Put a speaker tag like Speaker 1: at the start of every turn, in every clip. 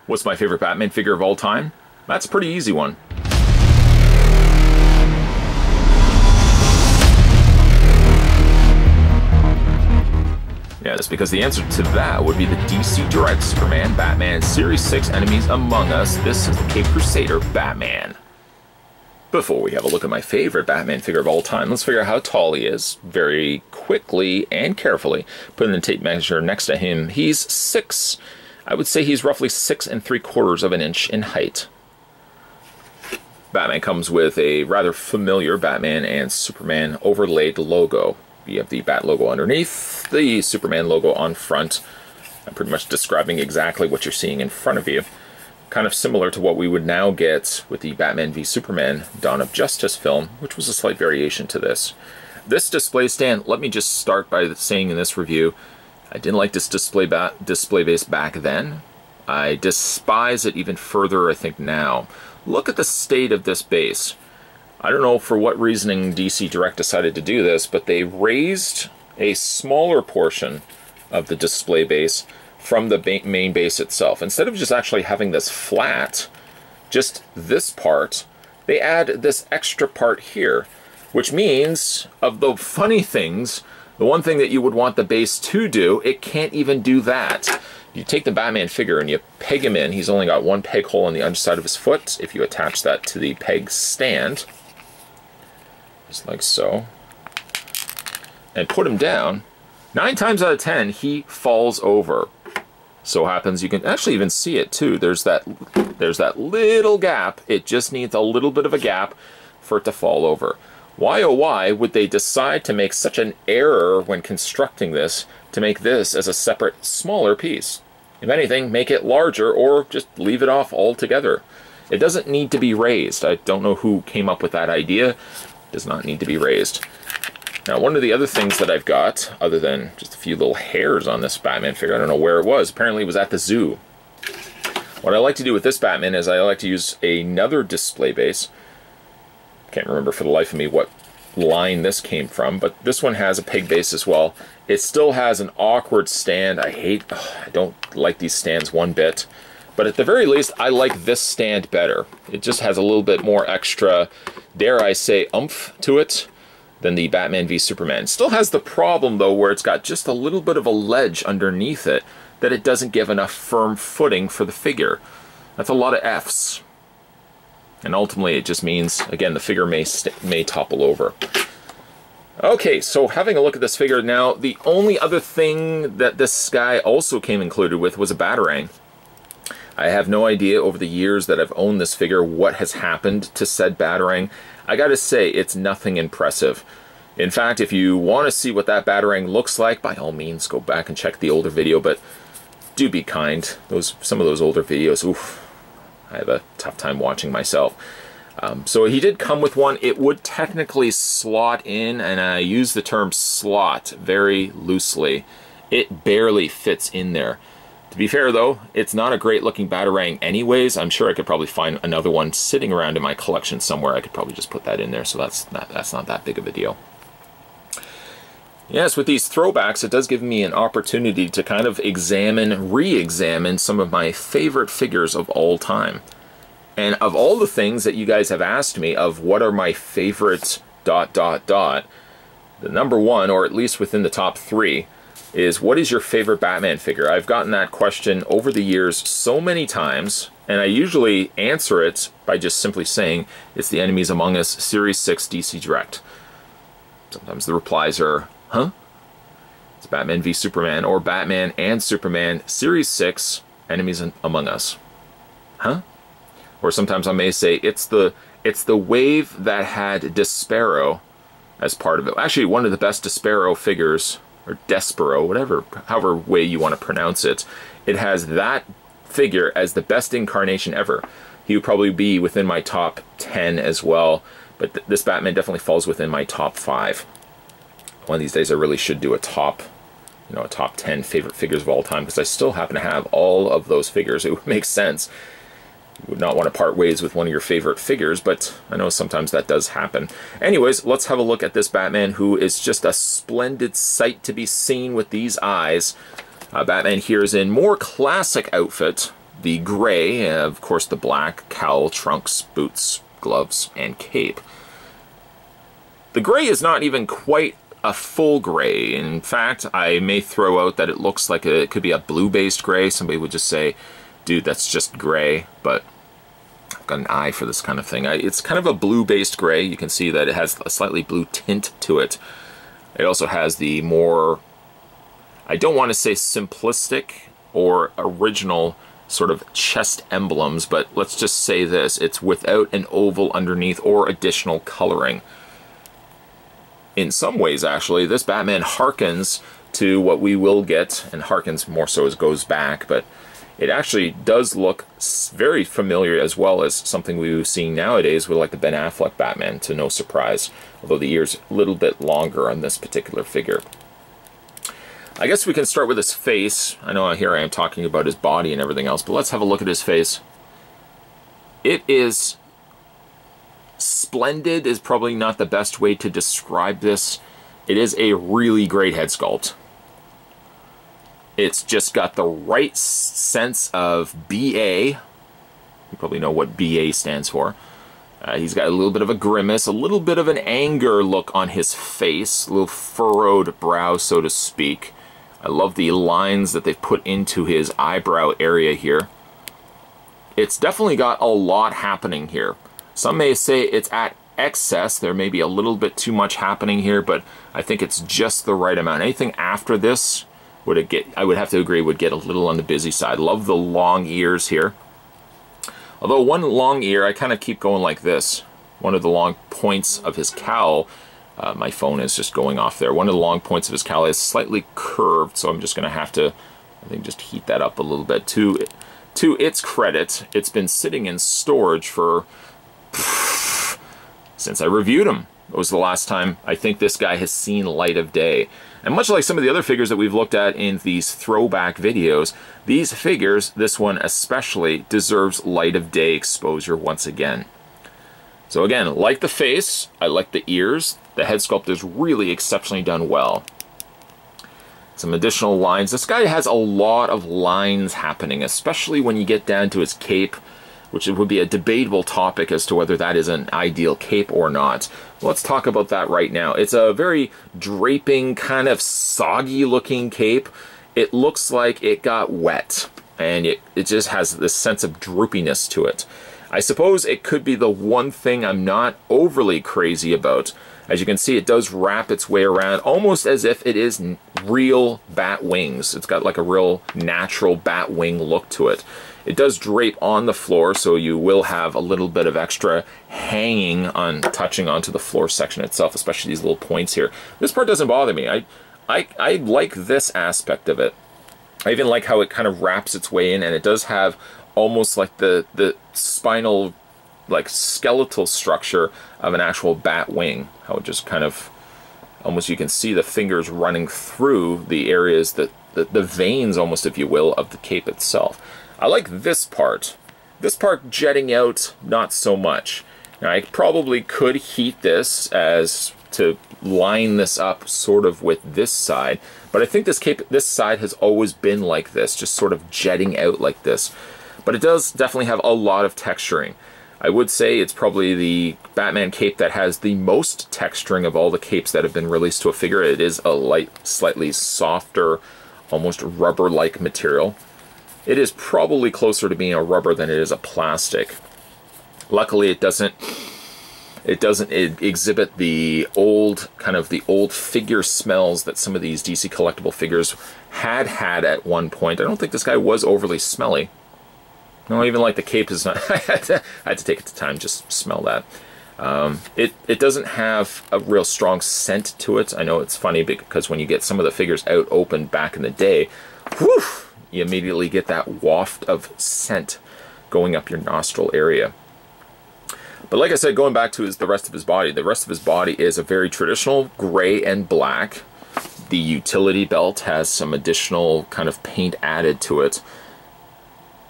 Speaker 1: What's my favorite Batman figure of all time? That's a pretty easy one. Yeah, that's because the answer to that would be the DC Direct Superman Batman Series 6 Enemies Among Us. This is the Cape Crusader Batman. Before we have a look at my favorite Batman figure of all time, let's figure out how tall he is. Very quickly and carefully, putting the tape measure next to him, he's 6. I would say he's roughly 6 3/4 of an inch in height. Batman comes with a rather familiar Batman and Superman overlaid logo. You have the Bat logo underneath, the Superman logo on front. I'm pretty much describing exactly what you're seeing in front of you. Kind of similar to what we would now get with the Batman v Superman Dawn of Justice film, which was a slight variation to this. This display stand, let me just start by saying in this review, I didn't like this display base back then. I despise it even further, I think, now. Look at the state of this base. I don't know for what reasoning DC Direct decided to do this, but they raised a smaller portion of the display base from the main base itself. Instead of just actually having this flat, just this part, they add this extra part here, which means, of the funny things, the one thing that you would want the base to do, it can't even do that. You take the Batman figure and you peg him in. He's only got one peg hole on the underside of his foot. If you attach that to the peg stand, just like so, and put him down, 9 times out of 10 he falls over. So happens you can actually even see it too. There's that little gap. It just needs a little bit of a gap for it to fall over. Why oh why would they decide to make such an error when constructing this, to make this as a separate smaller piece? If anything, make it larger or just leave it off altogether. It doesn't need to be raised. I don't know who came up with that idea. Does not need to be raised. Now, one of the other things that I've got, other than just a few little hairs on this Batman figure, I don't know where it was. Apparently it was at the zoo. What I like to do with this Batman is I like to use another display base. Can't remember for the life of me what line this came from, but this one has a peg base as well. It still has an awkward stand. I don't like these stands one bit. But at the very least, I like this stand better. It just has a little bit more extra, dare I say, oomph to it than the Batman v Superman. It still has the problem, though, where it's got just a little bit of a ledge underneath it that it doesn't give enough firm footing for the figure. That's a lot of Fs. And ultimately, it just means, again, the figure may topple over. Okay, so having a look at this figure now, the only other thing that this guy also came included with was a Batarang. I have no idea over the years that I've owned this figure what has happened to said Batarang. I gotta say, it's nothing impressive. In fact, if you want to see what that Batarang looks like, by all means, go back and check the older video, but do be kind. Some of those older videos, oof, I have a tough time watching myself. So he did come with one. It would technically slot in, and I use the term slot very loosely. It barely fits in there. To be fair, though, it's not a great-looking Batarang anyways. I'm sure I could probably find another one sitting around in my collection somewhere. I could probably just put that in there, so that's not that big of a deal. Yes, with these throwbacks, it does give me an opportunity to kind of re-examine some of my favorite figures of all time. And of all the things that you guys have asked me of what are my favorite ... the number one, or at least within the top 3, is what is your favorite Batman figure? I've gotten that question over the years so many times, and I usually answer it by just simply saying it's the Enemies Among Us Series 6 DC Direct. Sometimes the replies are, huh? It's Batman v Superman, or Batman and Superman Series 6 Enemies Among Us. Huh? Or sometimes I may say it's the wave that had Despero as part of it. Actually, one of the best Despero figures, or Despero, however way you want to pronounce it, it has that figure as the best incarnation ever. He would probably be within my top 10 as well, but this Batman definitely falls within my top 5. One of these days I really should do a top 10 favorite figures of all time, because I still happen to have all of those figures. It would make sense. You would not want to part ways with one of your favorite figures, but I know sometimes that does happen. Anyways, let's have a look at this Batman, who is just a splendid sight to be seen with these eyes. Batman here is in more classic outfit. the gray, of course the black, cowl, trunks, boots, gloves, and cape. The gray is not even quite a full gray. In fact, I may throw out that it looks like it could be a blue-based gray. Somebody would just say, dude, that's just gray, but I've got an eye for this kind of thing. It's kind of a blue-based gray. You can see that it has a slightly blue tint to it. It also has the more, I don't want to say simplistic or original sort of chest emblems, but let's just say this, it's without an oval underneath or additional coloring. In some ways, actually, this Batman harkens to what we will get, and harkens more so as goes back, but it actually does look very familiar, as well as something we're seeing nowadays with like the Ben Affleck Batman, to no surprise, although the ear's a little bit longer on this particular figure. I guess we can start with his face. I know here I am talking about his body and everything else, but let's have a look at his face. It is splendid is probably not the best way to describe this. It is a really great head sculpt. It's just got the right sense of BA. You probably know what BA stands for. He's got a little bit of a grimace, a little bit of an anger look on his face, a little furrowed brow, so to speak. I love the lines that they've put into his eyebrow area here. It's definitely got a lot happening here. Some may say it's at excess. There may be a little bit too much happening here, but I think it's just the right amount. Anything after this, I would have to agree, would get a little on the busy side. Love the long ears here. Although one long ear, I kind of keep going like this. One of the long points of his cowl, my phone is just going off there. One of the long points of his cowl is slightly curved, so I'm just going to have to, I think, just heat that up a little bit. To its credit, it's been sitting in storage for since I reviewed him. It was the last time I think this guy has seen light of day. And much like some of the other figures that we've looked at in these throwback videos, these figures, this one especially, deserves light of day exposure once again. So again, like the face, I like the ears. The head sculpt is really exceptionally done well. Some additional lines. This guy has a lot of lines happening, especially when you get down to his cape, which would be a debatable topic as to whether that is an ideal cape or not. Let's talk about that right now. It's a very draping, kind of soggy looking cape. It looks like it got wet, and it just has this sense of droopiness to it. I suppose it could be the one thing I'm not overly crazy about. As you can see, it does wrap its way around almost as if it is real bat wings. It's got like a real natural bat wing look to it. It does drape on the floor, so you will have a little bit of extra hanging on, touching onto the floor section itself, especially these little points here. This part doesn't bother me. I like this aspect of it. I even like how it kind of wraps its way in, and it does have almost like the spinal, like skeletal structure of an actual bat wing. How it just kind of, almost you can see the fingers running through the areas, that the veins almost, if you will, of the cape itself. I like this part. This part jetting out, not so much. Now, I probably could heat this as to line this up sort of with this side, but I think this cape, this side has always been like this, just sort of jetting out like this. But it does definitely have a lot of texturing. I would say it's probably the Batman cape that has the most texturing of all the capes that have been released to a figure. It is a light, slightly softer, almost rubber-like material. It is probably closer to being a rubber than it is a plastic. Luckily, it doesn't exhibit the old, kind of the old figure smells that some of these DC collectible figures had at one point. I don't think this guy was overly smelly. No, even like the cape is not. I had to take the time just smell that. It doesn't have a real strong scent to it. I know it's funny because when you get some of the figures out open back in the day, whew, you immediately get that waft of scent going up your nostril area. But like I said, going back to the rest of his body, the rest of his body is a very traditional gray and black. The utility belt has some additional kind of paint added to it.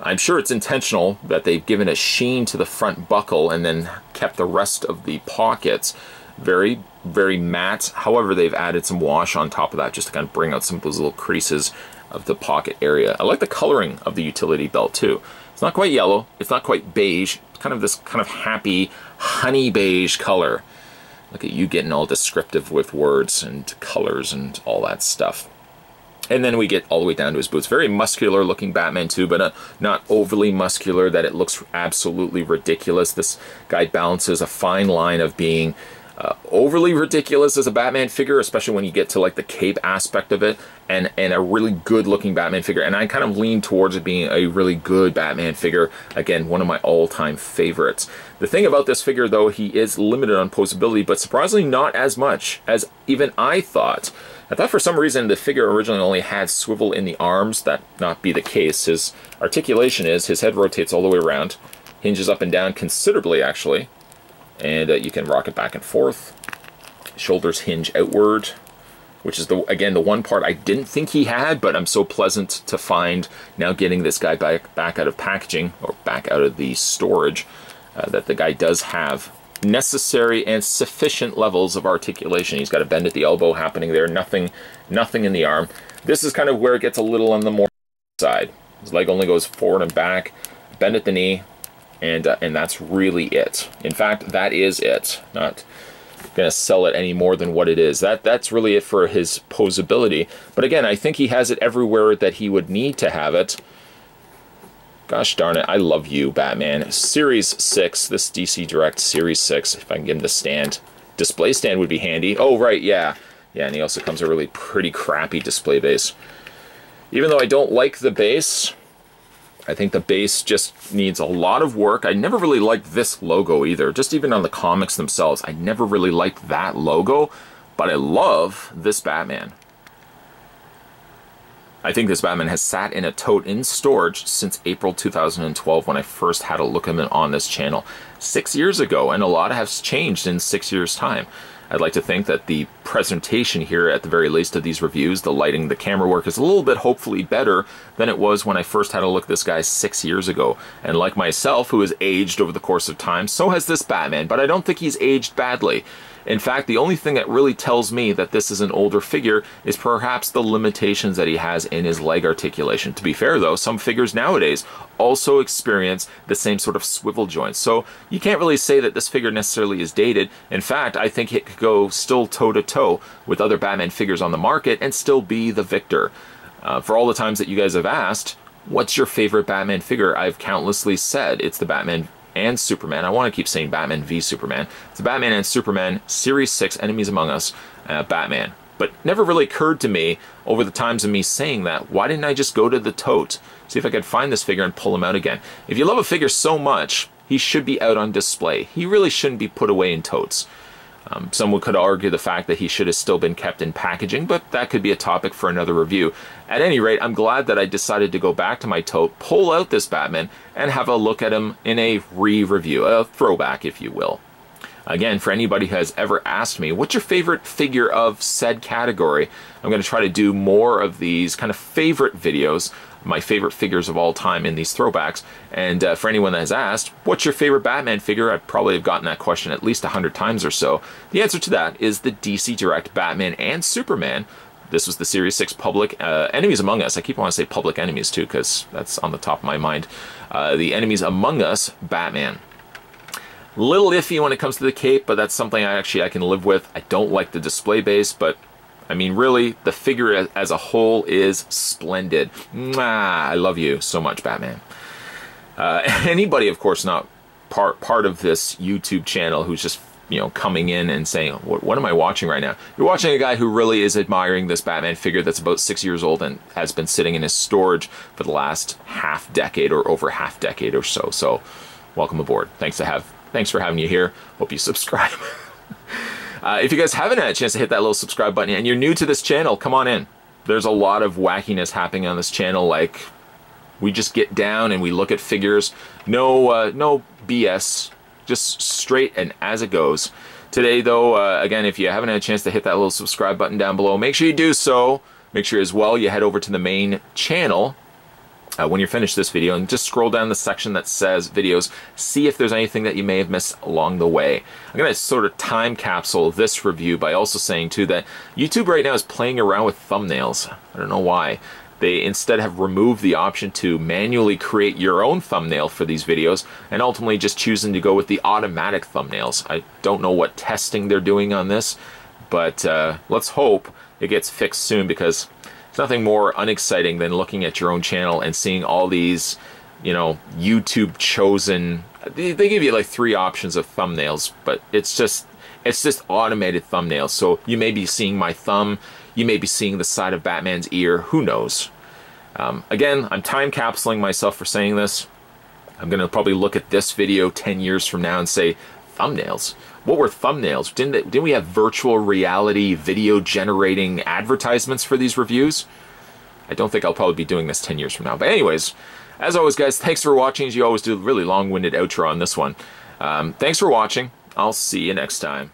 Speaker 1: I'm sure it's intentional that they've given a sheen to the front buckle and then kept the rest of the pockets very, very matte. However, they've added some wash on top of that just to kind of bring out some of those little creases of the pocket area. I like the coloring of the utility belt too. It's not quite yellow, it's not quite beige, it's kind of this kind of happy honey beige color. Look at you getting all descriptive with words and colors and all that stuff. And then we get all the way down to his boots. Very muscular looking Batman too, but not overly muscular that it looks absolutely ridiculous. This guy balances a fine line of being overly ridiculous as a Batman figure, especially when you get to like the cape aspect of it, and a really good looking Batman figure. And I kind of lean towards it being a really good Batman figure. Again, one of my all-time favorites. The thing about this figure though, he is limited on posability, but surprisingly not as much as even I thought. I thought for some reason the figure originally only had swivel in the arms. That not be the case. His articulation is, his head rotates all the way around, hinges up and down considerably actually, and you can rock it back and forth. Shoulders hinge outward, which is, again, the one part I didn't think he had, but I'm so pleasant to find now getting this guy back out of packaging, or back out of the storage, that the guy does have necessary and sufficient levels of articulation. He's got a bend at the elbow happening there, nothing in the arm. This is kind of where it gets a little on the more side. His leg only goes forward and back, bend at the knee, and that's really it. In fact, that is it. Not gonna sell it any more than what it is. That's really it for his posability. But again, I think he has it everywhere that he would need to have it. Gosh darn it, I love you, Batman. Series 6, this DC Direct Series 6, if I can get him to stand. Display stand would be handy. Oh, right, yeah. Yeah, and he also comes a really pretty crappy display base. Even though I don't like the base, I think the base just needs a lot of work. I never really liked this logo either. Just even on the comics themselves, I never really liked that logo, but I love this Batman. I think this Batman has sat in a tote in storage since April 2012 when I first had a look at him on this channel 6 years ago, and a lot has changed in 6 years' time. I'd like to think that the presentation here, at the very least of these reviews, the lighting, the camera work, is a little bit hopefully better than it was when I first had a look at this guy 6 years ago. And like myself, who has aged over the course of time, so has this Batman, but I don't think he's aged badly. In fact, the only thing that really tells me that this is an older figure is perhaps the limitations that he has in his leg articulation. To be fair though, some figures nowadays also experience the same sort of swivel joints. So you can't really say that this figure necessarily is dated. In fact, I think it could go still toe-to-toe with other Batman figures on the market and still be the victor. For all the times that you guys have asked, what's your favorite Batman figure? I've countlessly said it's the Batman and Superman. I want to keep saying Batman v Superman. It's the Batman and Superman Series 6 Enemies Among Us Batman. But never really occurred to me over the times of me saying that, why didn't I just go to the tote, see if I could find this figure and pull him out again? If you love a figure so much, he should be out on display. He really shouldn't be put away in totes. Someone could argue the fact that he should have still been kept in packaging, but that could be a topic for another review. At any rate, I'm glad that I decided to go back to my tote, pull out this Batman, and have a look at him in a re-review, a throwback, if you will. Again, for anybody who has ever asked me, what's your favorite figure of said category? I'm going to try to do more of these kind of favorite videos, my favorite figures of all time in these throwbacks. And for anyone that has asked, what's your favorite Batman figure? I probably have gotten that question at least 100 times or so. The answer to that is the DC Direct Batman and Superman. This was the Series 6 Public Enemies Among Us. I keep wanting to say Public Enemies too, because that's on the top of my mind. The Enemies Among Us Batman. Little iffy when it comes to the cape, but that's something I can live with. I don't like the display base, but I mean, really, the figure as a whole is splendid. Mwah, I love you so much, Batman. Anybody, of course, not part of this YouTube channel who's just, you know, coming in and saying, what am I watching right now? You're watching a guy who really is admiring this Batman figure that's about 6 years old and has been sitting in his storage for the last half decade or over half decade or so. So, welcome aboard. Thanks for having you here. Hope you subscribe. If you guys haven't had a chance to hit that little subscribe button and you're new to this channel, come on in. There's a lot of wackiness happening on this channel. Like, we just get down and we look at figures. No BS, just straight and as it goes. Today, though, again, if you haven't had a chance to hit that little subscribe button down below, make sure you do so. Make sure as well you head over to the main channel when you're finished this video and just scroll down the section that says videos, see if there's anything that you may have missed along the way. I'm going to sort of time capsule this review by also saying too that YouTube right now is playing around with thumbnails. I don't know why. They instead have removed the option to manually create your own thumbnail for these videos, and ultimately just choosing to go with the automatic thumbnails. I don't know what testing they're doing on this, but let's hope it gets fixed soon, because it's nothing more unexciting than looking at your own channel and seeing all these, you know, YouTube chosen. They give you like 3 options of thumbnails, but it's just automated thumbnails. So you may be seeing my thumb, you may be seeing the side of Batman's ear, who knows. Again, I'm time capsuling myself for saying this. I'm gonna probably look at this video 10 years from now and say, thumbnails? What were thumbnails? Didn't we have virtual reality video generating advertisements for these reviews? I don't think I'll probably be doing this 10 years from now. But anyways, as always, guys, thanks for watching. As you always do, really long-winded outro on this one. Thanks for watching. I'll see you next time.